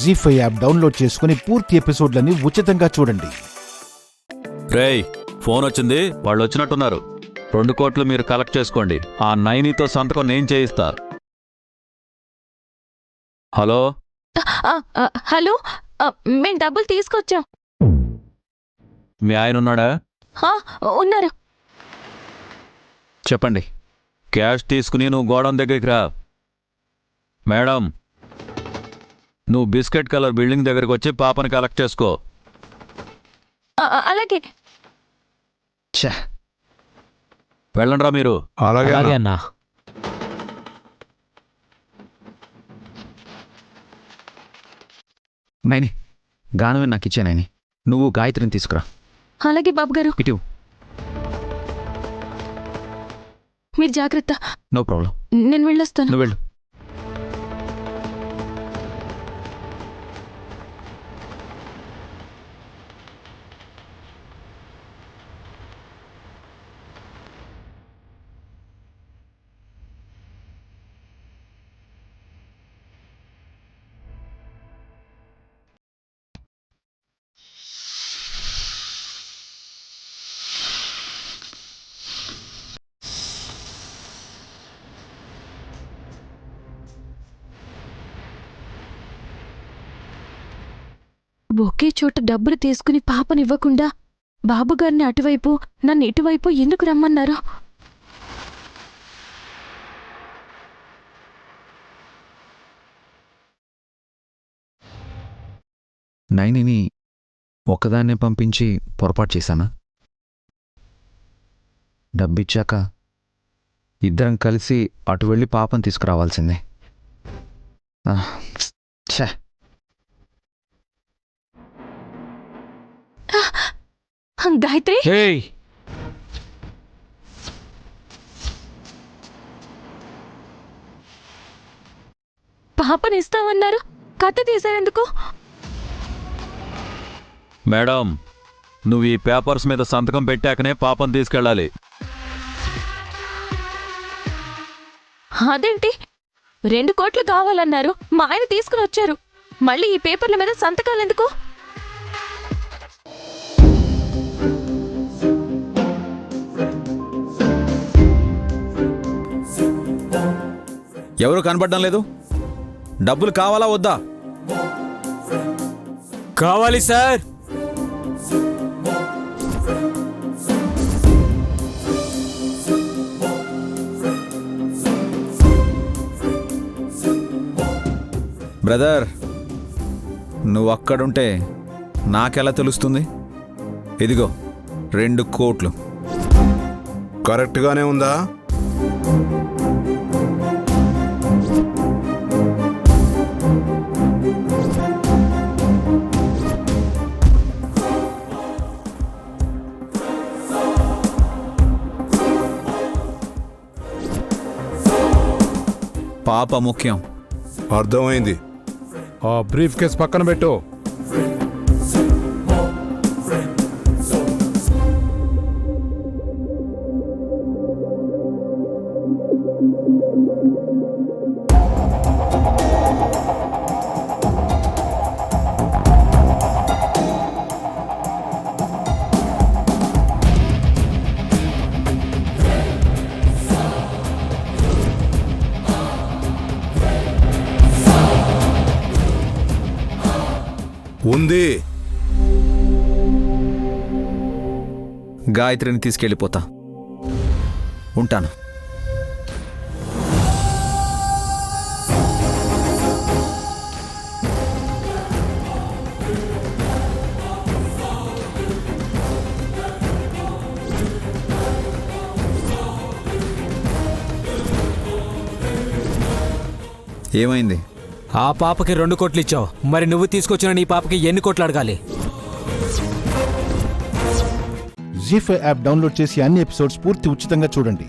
జీ5 app download చేసుకుని పూర్తి ఎపిసోడ్లని ఉచితంగా చూడండి. రేయ్, ఫోన్ వచ్చింది, వాళ్ళు వచ్చినట్టున్నారు. 2 కోట్లు మీరు కలెక్ట్ చేసుకోండి. ఆ నైనితో సంతకం నేను చేయిస్తా. హలో హలో, మేము డబ్బులు తీసుకొచ్చాం. మీ ఆయన ఉన్నాడా? ఉన్నారు. చెప్పండి. క్యాష్ తీసుకుని నువ్వు గోడౌన్ దగ్గరికి రా. మేడం, నువ్వు బిస్కెట్ కలర్ బిల్డింగ్ దగ్గరికి వచ్చి పాపని కలెక్ట్ చేసుకో. అలాగే. వెళ్ళండ్రా మీరు. అలాగే అన్నా. నైని, గానమే నాకు ఇచ్చే నైని. నువ్వు గాయత్రిని తీసుకురా. అలాగే బాబు గారు. ఇటు. మీరు జాగ్రత్త. No problem. నేను వెళ్ళొస్తాను. నువ్వు వెళ్ళు. ఒకే చోట డబ్బులు తీసుకుని పాపనివ్వకుండా బాబుగారిని అటువైపు, నన్ను ఇటువైపు ఎందుకు రమ్మన్నారు? నైనిని ఒక్కదాన్నే పంపించి పొరపాటు చేశానా? డబ్బిచ్చాక ఇద్దరం కలిసి అటు వెళ్ళి పాపం తీసుకురావాల్సిందే. ఛే. గాయత్రి, పాపనిస్తామన్నారు, కత్తి తీశారెందుకు? మేడం, నువ్వు ఈ పేపర్స్ మీద సంతకం పెట్టాకనే పాపం తీసుకెళ్ళాలి. అదేంటి, 2 కోట్లు కావాలన్నారు, మా ఆయన తీసుకుని వచ్చారు. మళ్ళీ ఈ పేపర్ల మీద సంతకాలెందుకు? ఎవరు కనబడడం లేదు. డబ్బులు కావాలా వద్దా? కావాలి సార్. బ్రదర్, నువ్వు అక్కడుంటే నాకెలా తెలుస్తుంది? ఇదిగో 2 కోట్లు. కరెక్ట్గానే ఉందా? పాప ముఖ్యం. అర్థమైంది. ఆ బ్రీఫ్ కేస్ పక్కన పెట్టు. ఉంది. గాయత్రిని తీసుకెళ్ళిపోతా. ఉంటాను. ఏమైంది? ఆ పాపకి 2 కోట్లు ఇచ్చావు, మరి నువ్వు తీసుకొచ్చిన నీ పాపకి ఎన్ని కోట్లు అడగాలి? జీ5 యాప్ డౌన్లోడ్ చేసి అన్ని ఎపిసోడ్స్ పూర్తి ఉచితంగా చూడండి.